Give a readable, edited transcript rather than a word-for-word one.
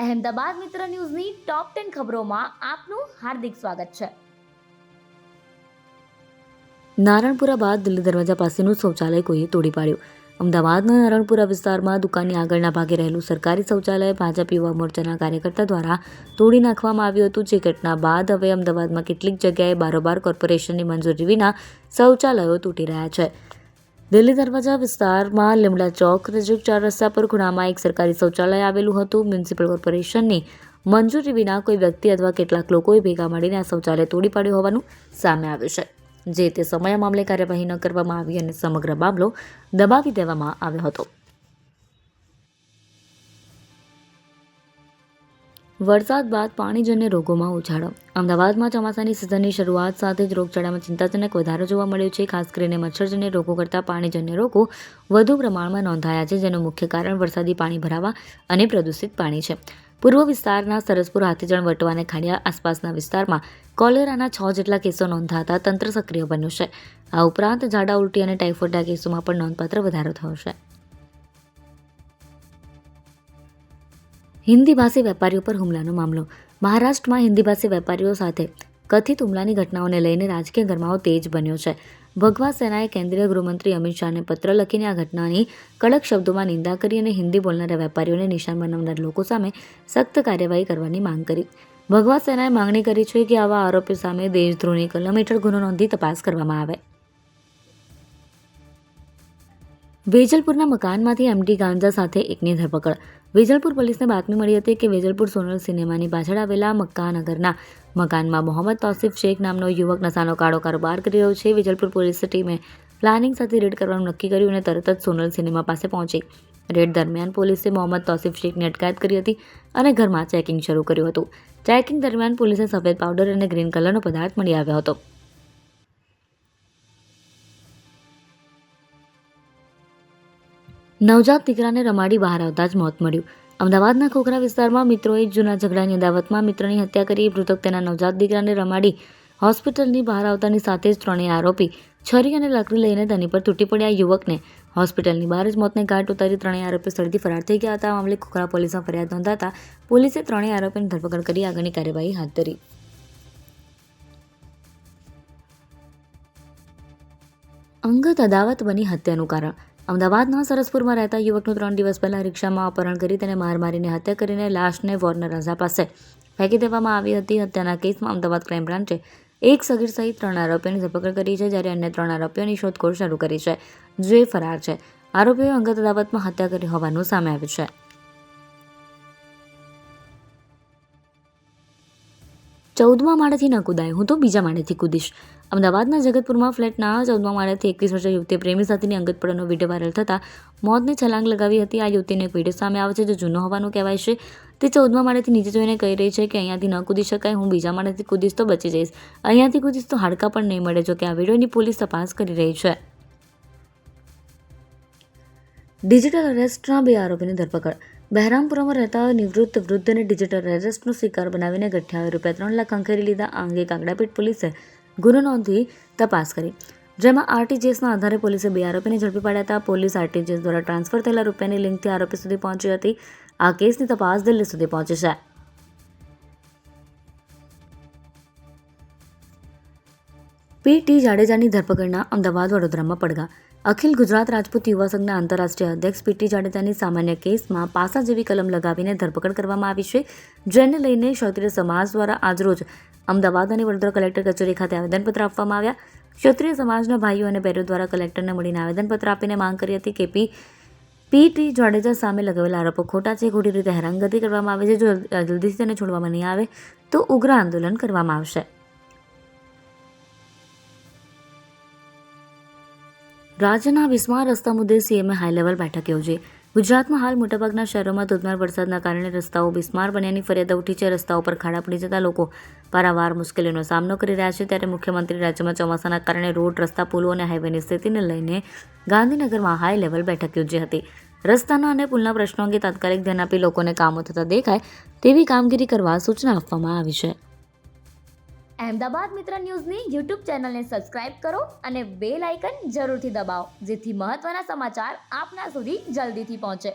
અહેમદાબાદ મિત્ર ન્યૂઝની ટોપ 10 ખબરોમાં આપનું હાર્દિક સ્વાગત છે. નારણપુરા બાદ દિલ્હી દરવાજા પાસેનું શૌચાલય કોઈએ તોડી પાડ્યું. અમદાવાદના નારણપુરા વિસ્તારમાં દુકાનની આગળના ભાગે રહેલું સરકારી શૌચાલય ભાજપ યુવા મોરચાના કાર્યકર્તા દ્વારા તોડી નાખવામાં આવ્યું હતું. જે ઘટના બાદ હવે અમદાવાદમાં કેટલીક જગ્યાએ બારોબાર કોર્પોરેશનની મંજૂરી વિના શૌચાલયો તૂટી રહ્યા છે. દિલ્હી દરવાજા વિસ્તારમાં લીમડા ચોક નજીક 4 રસ્તા પર ખૂણામાં એક સરકારી શૌચાલય આવેલું હતું. મ્યુનિસિપલ કોર્પોરેશનની મંજૂરી વિના કોઈ વ્યક્તિ અથવા કેટલાક લોકોએ ભેગા મળીને આ શૌચાલય તોડી પાડ્યું હોવાનું સામે આવ્યું છે. જે તે સમયે મામલે કાર્યવાહી ન કરવામાં આવી અને સમગ્ર મામલો દબાવી દેવામાં આવ્યો હતો. વરસાદ બાદ પાણીજન્ય રોગોમાં ઉછાળો. અમદાવાદમાં ચોમાસાની સિઝનની શરૂઆત સાથે જ રોગચાળામાં ચિંતાજનક વધારો જોવા મળ્યો છે. ખાસ કરીને મચ્છરજન્ય રોગો કરતાં પાણીજન્ય રોગો વધુ પ્રમાણમાં નોંધાયા છે, જેનું મુખ્ય કારણ વરસાદી પાણી ભરાવા અને પ્રદૂષિત પાણી છે. પૂર્વ વિસ્તારના સરસપુર, હાથીજણ, વટવા અને ખાડિયા આસપાસના વિસ્તારમાં કોલેરાના 6 જેટલા કેસો નોંધાતા તંત્ર સક્રિય બન્યું છે. આ ઉપરાંત ઝાડા, ઉલટી અને ટાઇફોઇડના કેસોમાં પણ નોંધપાત્ર વધારો થયો છે. હિન્દી ભાષી વેપારીઓ પર હુમલાનો મામલો. મહારાષ્ટ્રમાં હિન્દી ભાષી વેપારીઓ સાથે કથિત હુમલાની ઘટનાઓને લઈને રાજકીય ગરમાવો તેજ બન્યો છે. ભગવા સેનાએ કેન્દ્રીય ગૃહમંત્રી અમિત શાહને પત્ર લખીને આ ઘટનાની કડક શબ્દોમાં નિંદા કરી અને હિન્દી બોલનારા વેપારીઓને નિશાન બનાવનાર લોકો સામે સખ્ત કાર્યવાહી કરવાની માંગ કરી. ભગવા સેનાએ માંગણી કરી છે કે આવા આરોપીઓ સામે દેશદ્રોહની કલમ હેઠળ ગુનો નોંધી તપાસ કરવામાં આવે. વેજલપુરના મકાનમાંથી એમડી ગાંજા સાથે એકની ધરપકડ. વેજલપુર પોલીસને બાતમી મળી હતી કે વેજલપુર સોનલ સિનેમાની પાછળ આવેલા મક્કાનગરના મકાનમાં મોહમ્મદ તૌસીફ શેખ નામનો યુવક નશાનો કાળો કારોબાર કરી રહ્યો છે. વેજલપુર પોલીસ ટીમે પ્લાનિંગ સાથે રેડ કરવાનું નક્કી કર્યું અને તરત જ સોનલ સિનેમા પાસે પહોંચી. રેડ દરમિયાન પોલીસે મોહમ્મદ તૌસીફ શેખની અટકાયત કરી હતી અને ઘરમાં ચેકિંગ શરૂ કર્યું હતું. ચેકિંગ દરમિયાન પોલીસે સફેદ પાવડર અને ગ્રીન કલરનો પદાર્થ મળી આવ્યો હતો. નવજાત દીકરાને રમાડી બહાર આવતા જ મોત મળ્યું. અમદાવાદના ખોખરા વિસ્તારમાં મિત્રોએ જૂના ઝઘડાની અદાવતમાં મિત્રની હત્યા કરી. મૃતક તેના નવજાત દીકરાને રમાડી હોસ્પિટલની બહાર આવતાની સાથે જ ત્રણેય આરોપી છરી અને લાકડી લઈને તેની પર તૂટી પડ્યા. યુવકને હોસ્પિટલની બહાર જ મોતને ઘાટ ઉતારી ત્રણેય આરોપી સ્થળથી ફરાર થઈ ગયા હતા. આ મામલે ખોખરા પોલીસમાં ફરિયાદ નોંધાતા પોલીસે ત્રણેય આરોપીની ધરપકડ કરી આગળની કાર્યવાહી હાથ ધરી. અંગત અદાવત બની હત્યાનું કારણ. અમદાવાદના સરસપુરમાં રહેતા યુવકનું 3 દિવસ પહેલા રિક્ષામાં અપહરણ કરી તેને માર મારીને હત્યા કરીને લાશને વોર્નર રઝા પાસે ફેંકી દેવામાં આવી હતી. હત્યાના કેસમાં અમદાવાદ ક્રાઇમ બ્રાન્ચે એક સગીર સહિત 3 આરોપીઓની ધરપકડ કરી છે, જ્યારે અન્ય 3 આરોપીઓની શોધખોળ શરૂ કરી છે, જે ફરાર છે. આરોપીઓએ અંગત અદાવતમાં હત્યા કરી હોવાનું સામે આવ્યું છે. 14મા માળેથી ન કૂદાય, હું તો બીજા માળેથી કૂદીશ. અમદાવાદના જગતપુરમાં ફ્લેટના 14મા માળેથી 21 વર્ષીય યુવતીએ પ્રેમી સાથેની અંગત પડનો વિડીયો વાયરલ થતાં મોતને છલાંગ લગાવી હતી. આ યુવતીનો એક વિડીયો સામે આવે છે જે જૂનો હોવાનું કહેવાય છે. તે 14મા માળેથી નીચે જોઈને કહી રહી છે કે અહીંયાથી ન કૂદી શકાય, હું બીજા માળેથી કૂદીશ તો બચી જઈશ, અહીંયાથી કૂદીશ તો હાડકાં પણ નહીં મળે. જો કે આ વિડીયોની પોલીસ તપાસ કરી રહી છે. ડિજિટલ અરેસ્ટના 2 આરોપીની ધરપકડ. બહેરામપુરામાં રહેતા નિવૃત્ત વૃદ્ધને ડિજિટલ અરેસ્ટનો શિકાર બનાવીને ગઠિયાએ રૂપિયા 3 લાખ ખંખેરી લીધા. આ અંગે કાકડાપીઠ પોલીસે ગુનો નોંધી તપાસ કરી, જેમાં આરટીજીએસના આધારે પોલીસે 2 આરોપીને ઝડપી પાડ્યા હતા. પોલીસ આરટીજીએસ દ્વારા ટ્રાન્સફર થયેલા રૂપિયાની લિંકથી આરોપી સુધી પહોંચી હતી. આ કેસની તપાસ દિલ્હી સુધી પહોંચી છે. પી.ટી. જાડેજાની ધરપકડના અમદાવાદ, વડોદરામાં પડઘા. અખિલ ગુજરાત રાજપૂત યુવા સંઘના આંતરરાષ્ટ્રીય અધ્યક્ષ પી.ટી. જાડેજાની સામાન્ય કેસમાં પાસા જેવી કલમ લગાવીને ધરપકડ કરવામાં આવી છે, જેને લઈને ક્ષત્રિય સમાજ દ્વારા આજરોજ અમદાવાદ અને વડોદરા કલેક્ટર કચેરી ખાતે આવેદનપત્ર આપવામાં આવ્યા. ક્ષત્રિય સમાજના ભાઈઓ અને બહેનો દ્વારા કલેક્ટરને મળીને આવેદનપત્ર આપીને માંગ કરી હતી કે પી.ટી. જાડેજા સામે લગાવેલા આરોપો ખોટા છે, ખોટી રીતે હેરાનગતિ કરવામાં આવે છે. જો જલ્દીથી તેને છોડવામાં નહીં આવે તો ઉગ્ર આંદોલન કરવામાં આવશે. રાજ્યના બિસ્માર રસ્તા મુદ્દે સીએમએ હાઈ લેવલ બેઠક યોજી. ગુજરાતમાં હાલ મોટાભાગના શહેરોમાં ધોધમાર વરસાદના કારણે રસ્તાઓ બિસ્માર બન્યાની ફરિયાદો ઉઠી છે. રસ્તાઓ પર ખાડા પડી જતા લોકો પારાવાર મુશ્કેલીનો સામનો કરી રહ્યા છે. ત્યારે મુખ્યમંત્રી રાજ્યમાં ચોમાસાના કારણે રોડ, રસ્તા, પુલો અને હાઈવેની સ્થિતિને લઈને ગાંધીનગરમાં હાઈ લેવલ બેઠક યોજી હતી. રસ્તાના અને પુલના પ્રશ્નો અંગે તાત્કાલિક ધ્યાન આપી લોકોને કામો થતા દેખાય તેવી કામગીરી કરવા સૂચના આપવામાં આવી છે. અહેમદાબાદ મિત્ર ન્યૂઝની યુટ્યુબ ચેનલને સબસ્ક્રાઇબ કરો અને બેલ આઇકન જરૂરથી દબાવો, જેથી મહત્વના સમાચાર આપના સુધી જલ્દીથી પહોંચે.